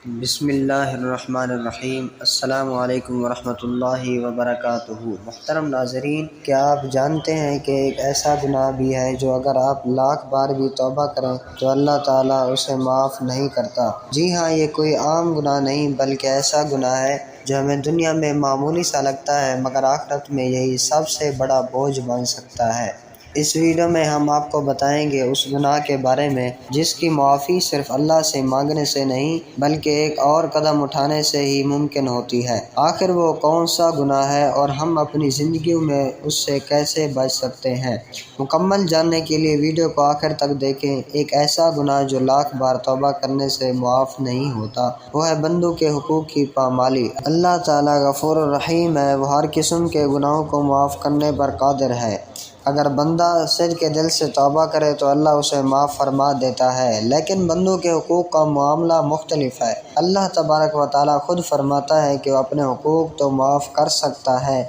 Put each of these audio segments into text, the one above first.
بسم اللہ الرحمن الرحیم۔ السلام علیکم ورحمۃ اللہ وبرکاتہ۔ محترم ناظرین، کیا آپ جانتے ہیں کہ ایک ایسا گناہ بھی ہے جو اگر آپ لاکھ بار بھی توبہ کریں تو اللہ تعالیٰ اسے معاف نہیں کرتا؟ جی ہاں، یہ کوئی عام گناہ نہیں بلکہ ایسا گناہ ہے جو ہمیں دنیا میں معمولی سا لگتا ہے مگر آخرت میں یہی سب سے بڑا بوجھ بن سکتا ہے۔ اس ویڈیو میں ہم آپ کو بتائیں گے اس گناہ کے بارے میں جس کی معافی صرف اللہ سے مانگنے سے نہیں بلکہ ایک اور قدم اٹھانے سے ہی ممکن ہوتی ہے۔ آخر وہ کون سا گناہ ہے اور ہم اپنی زندگیوں میں اس سے کیسے بچ سکتے ہیں؟ مکمل جاننے کے لیے ویڈیو کو آخر تک دیکھیں۔ ایک ایسا گناہ جو لاکھ بار توبہ کرنے سے معاف نہیں ہوتا، وہ ہے بندوں کے حقوق کی پامالی۔ اللہ تعالیٰ غفور الرحیم ہے، وہ ہر قسم کے گناہوں کو معاف کرنے پر قادر ہے۔ اگر بندہ صدق کے دل سے توبہ کرے تو اللہ اسے معاف فرما دیتا ہے، لیکن بندوں کے حقوق کا معاملہ مختلف ہے۔ اللہ تبارک و تعالیٰ خود فرماتا ہے کہ وہ اپنے حقوق تو معاف کر سکتا ہے،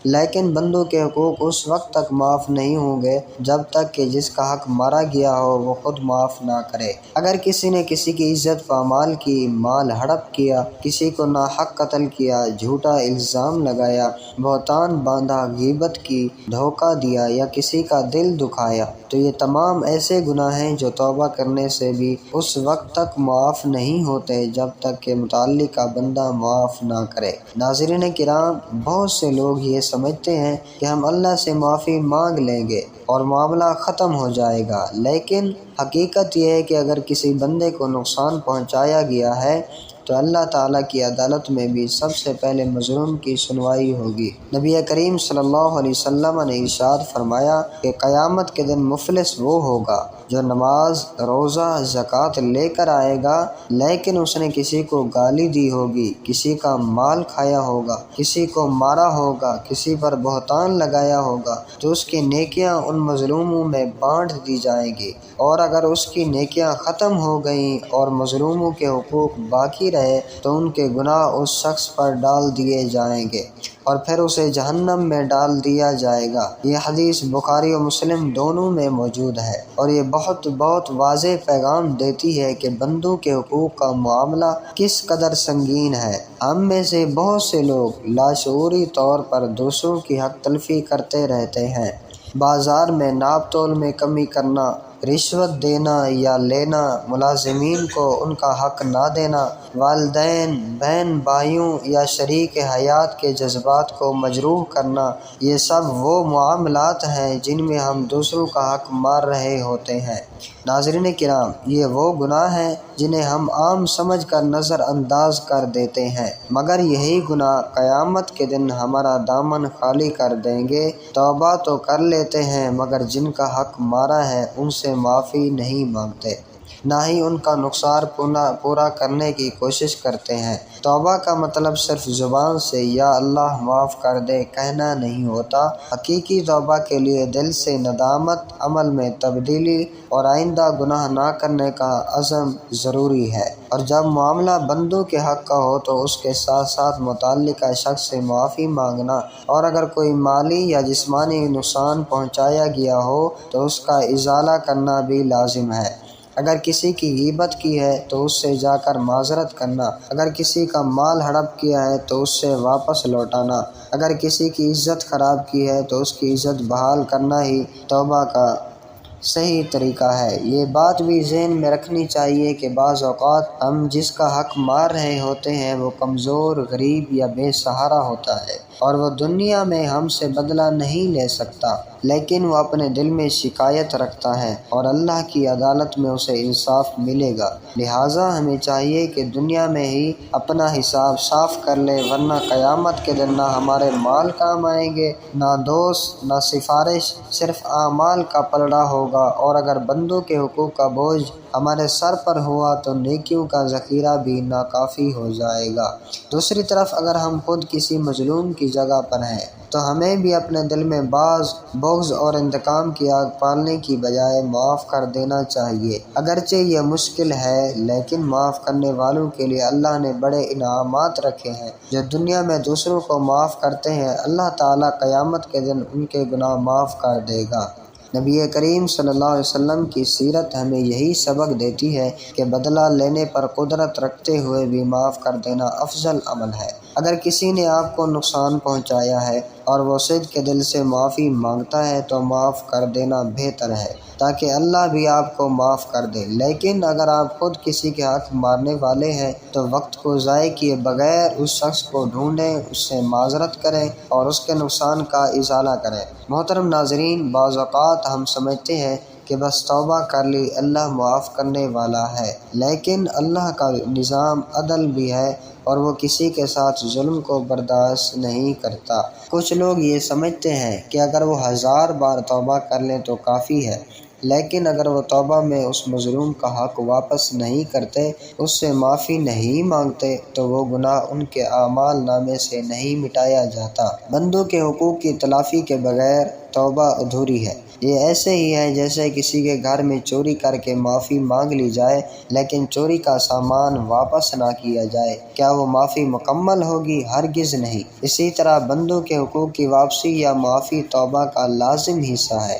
لیکن بندوں کے حقوق اس وقت تک معاف نہیں ہوں گے جب تک کہ جس کا حق مارا گیا ہو وہ خود معاف نہ کرے۔ اگر کسی نے کسی کی عزت پامال کی، مال ہڑپ کیا، کسی کو ناحق قتل کیا، جھوٹا الزام لگایا، بہتان باندھا، غیبت کی، دھوکہ دیا یا کسی کا دل دکھایا تو یہ تمام ایسے گناہ ہیں جو توبہ کرنے سے بھی اس وقت تک معاف نہیں ہوتے جب تک کہ متعلقہ بندہ معاف نہ کرے۔ ناظرین کرام، بہت سے لوگ یہ سمجھتے ہیں کہ ہم اللہ سے معافی مانگ لیں گے اور معاملہ ختم ہو جائے گا، لیکن حقیقت یہ ہے کہ اگر کسی بندے کو نقصان پہنچایا گیا ہے تو اللہ تعالیٰ کی عدالت میں بھی سب سے پہلے مظلوم کی سنوائی ہوگی۔ نبی کریم صلی اللہ علیہ وسلم نے ارشاد فرمایا کہ قیامت کے دن مفلس وہ ہوگا جو نماز، روزہ، زکوٰۃ لے کر آئے گا لیکن اس نے کسی کو گالی دی ہوگی، کسی کا مال کھایا ہوگا، کسی کو مارا ہوگا، کسی پر بہتان لگایا ہوگا تو اس کی نیکیاں ان مظلوموں میں بانٹ دی جائیں گی، اور اگر اس کی نیکیاں ختم ہو گئیں اور مظلوموں کے حقوق باقی رہے تو ان کے گناہ اس شخص پر ڈال دیے جائیں گے اور پھر اسے جہنم میں ڈال دیا جائے گا۔ یہ حدیث بخاری و مسلم دونوں میں موجود ہے اور یہ بہت واضح پیغام دیتی ہے کہ بندوں کے حقوق کا معاملہ کس قدر سنگین ہے۔ ہم میں سے بہت سے لوگ لاشعوری طور پر دوسروں کی حق تلفی کرتے رہتے ہیں۔ بازار میں ناپ تول میں کمی کرنا، رشوت دینا یا لینا، ملازمین کو ان کا حق نہ دینا، والدین، بہن بھائیوں یا شریک حیات کے جذبات کو مجروح کرنا، یہ سب وہ معاملات ہیں جن میں ہم دوسروں کا حق مار رہے ہوتے ہیں۔ ناظرین کرام، یہ وہ گناہ ہیں جنہیں ہم عام سمجھ کر نظر انداز کر دیتے ہیں، مگر یہی گناہ قیامت کے دن ہمارا دامن خالی کر دیں گے۔ توبہ تو کر لیتے ہیں مگر جن کا حق مارا ہے ان سے معافی نہیں مانگتے، نہ ہی ان کا نقصان پورا کرنے کی کوشش کرتے ہیں۔ توبہ کا مطلب صرف زبان سے یا اللہ معاف کر دے کہنا نہیں ہوتا۔ حقیقی توبہ کے لیے دل سے ندامت، عمل میں تبدیلی اور آئندہ گناہ نہ کرنے کا عزم ضروری ہے۔ اور جب معاملہ بندوں کے حق کا ہو تو اس کے ساتھ ساتھ متعلقہ شخص سے معافی مانگنا، اور اگر کوئی مالی یا جسمانی نقصان پہنچایا گیا ہو تو اس کا ازالہ کرنا بھی لازم ہے۔ اگر کسی کی غیبت کی ہے تو اس سے جا کر معذرت کرنا، اگر کسی کا مال ہڑپ کیا ہے تو اس سے واپس لوٹانا، اگر کسی کی عزت خراب کی ہے تو اس کی عزت بحال کرنا ہی توبہ کا صحیح طریقہ ہے۔ یہ بات بھی ذہن میں رکھنی چاہیے کہ بعض اوقات ہم جس کا حق مار رہے ہوتے ہیں وہ کمزور، غریب یا بے سہارا ہوتا ہے اور وہ دنیا میں ہم سے بدلہ نہیں لے سکتا، لیکن وہ اپنے دل میں شکایت رکھتا ہے اور اللہ کی عدالت میں اسے انصاف ملے گا۔ لہٰذا ہمیں چاہیے کہ دنیا میں ہی اپنا حساب صاف کر لے، ورنہ قیامت کے دن نہ ہمارے مال کام آئیں گے، نہ دوست، نہ سفارش، صرف اعمال کا پلڑا ہوگا، اور اگر بندوں کے حقوق کا بوجھ ہمارے سر پر ہوا تو نیکیوں کا ذخیرہ بھی ناکافی ہو جائے گا۔ دوسری طرف اگر ہم خود کسی مظلوم کی جگہ پر ہیں تو ہمیں بھی اپنے دل میں بغض اور انتقام کی آگ پالنے کی بجائے معاف کر دینا چاہیے۔ اگرچہ یہ مشکل ہے لیکن معاف کرنے والوں کے لیے اللہ نے بڑے انعامات رکھے ہیں۔ جو دنیا میں دوسروں کو معاف کرتے ہیں اللہ تعالیٰ قیامت کے دن ان کے گناہ معاف کر دے گا۔ نبی کریم صلی اللہ علیہ وسلم کی سیرت ہمیں یہی سبق دیتی ہے کہ بدلہ لینے پر قدرت رکھتے ہوئے بھی معاف کر دینا افضل عمل ہے۔ اگر کسی نے آپ کو نقصان پہنچایا ہے اور وہ صدق کے دل سے معافی مانگتا ہے تو معاف کر دینا بہتر ہے تاکہ اللہ بھی آپ کو معاف کر دے۔ لیکن اگر آپ خود کسی کے حق مارنے والے ہیں تو وقت کو ضائع کیے بغیر اس شخص کو ڈھونڈیں، اس سے معذرت کریں اور اس کے نقصان کا ازالہ کریں۔ محترم ناظرین، بعض اوقات ہم سمجھتے ہیں کہ بس توبہ کر لی اللہ معاف کرنے والا ہے، لیکن اللہ کا نظام عدل بھی ہے اور وہ کسی کے ساتھ ظلم کو برداشت نہیں کرتا۔ کچھ لوگ یہ سمجھتے ہیں کہ اگر وہ 1000 بار توبہ کر لیں تو کافی ہے، لیکن اگر وہ توبہ میں اس مظلوم کا حق واپس نہیں کرتے، اس سے معافی نہیں مانگتے تو وہ گناہ ان کے اعمال نامے سے نہیں مٹایا جاتا۔ بندوں کے حقوق کی تلافی کے بغیر توبہ ادھوری ہے۔ یہ ایسے ہی ہے جیسے کسی کے گھر میں چوری کر کے معافی مانگ لی جائے لیکن چوری کا سامان واپس نہ کیا جائے، کیا وہ معافی مکمل ہوگی؟ ہرگز نہیں۔ اسی طرح بندوں کے حقوق کی واپسی یا معافی توبہ کا لازم حصہ ہے۔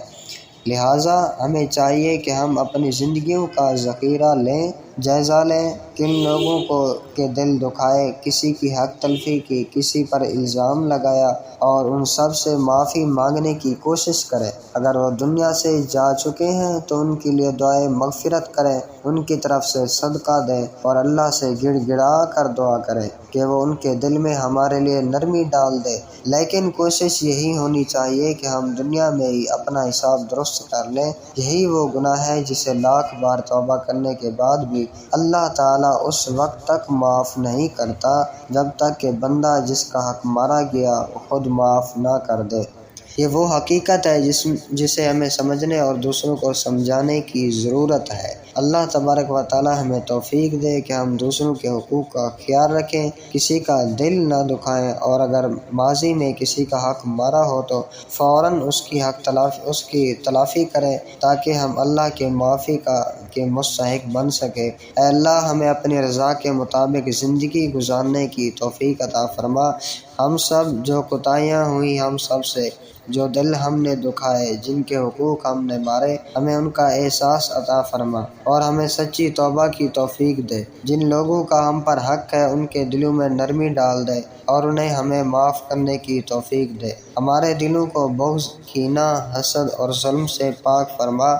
لہٰذا ہمیں چاہیے کہ ہم اپنی زندگیوں کا ذخیرہ لیں، جائزہ لیں، کن لوگوں کے دل دکھائے، کسی کی حق تلفی کی، کسی پر الزام لگایا اور ان سب سے معافی مانگنے کی کوشش کریں۔ اگر وہ دنیا سے جا چکے ہیں تو ان کے لیے دعائے مغفرت کریں، ان کی طرف سے صدقہ دیں اور اللہ سے گڑ گڑا کر دعا کریں کہ وہ ان کے دل میں ہمارے لیے نرمی ڈال دے۔ لیکن کوشش یہی ہونی چاہیے کہ ہم دنیا میں ہی اپنا حساب درست کر لیں۔ یہی وہ گناہ ہے جسے 1,00,000 بار توبہ کرنے کے بعد بھی اللہ تعالیٰ اس وقت تک معاف نہیں کرتا جب تک کہ بندہ جس کا حق مارا گیا خود معاف نہ کر دے۔ یہ وہ حقیقت ہے جسے ہمیں سمجھنے اور دوسروں کو سمجھانے کی ضرورت ہے۔ اللہ تبارک و تعالی ہمیں توفیق دے کہ ہم دوسروں کے حقوق کا خیال رکھیں، کسی کا دل نہ دکھائیں اور اگر ماضی میں کسی کا حق مارا ہو تو فوراً اس کی تلافی کریں تاکہ ہم اللہ کے معافی کے مستحق بن سکیں۔ اے اللہ، ہمیں اپنی رضا کے مطابق زندگی گزارنے کی توفیق عطا فرما۔ ہم سب جو کوتاہیاں ہوئیں ہم سب سے، جو دل ہم نے دکھائے، جن کے حقوق ہم نے مارے، ہمیں ان کا احساس عطا فرما اور ہمیں سچی توبہ کی توفیق دے۔ جن لوگوں کا ہم پر حق ہے ان کے دلوں میں نرمی ڈال دے اور انہیں ہمیں معاف کرنے کی توفیق دے۔ ہمارے دلوں کو بغض، کینہ، حسد اور ظلم سے پاک فرما۔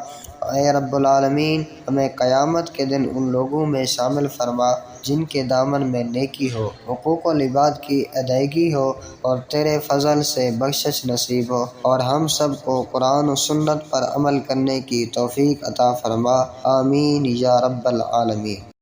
اے رب العالمین، ہمیں قیامت کے دن ان لوگوں میں شامل فرما جن کے دامن میں نیکی ہو، حقوق العباد کی ادائیگی ہو اور تیرے فضل سے بخشش نصیب ہو، اور ہم سب کو قرآن و سنت پر عمل کرنے کی توفیق عطا فرما۔ آمین یا رب العالمین۔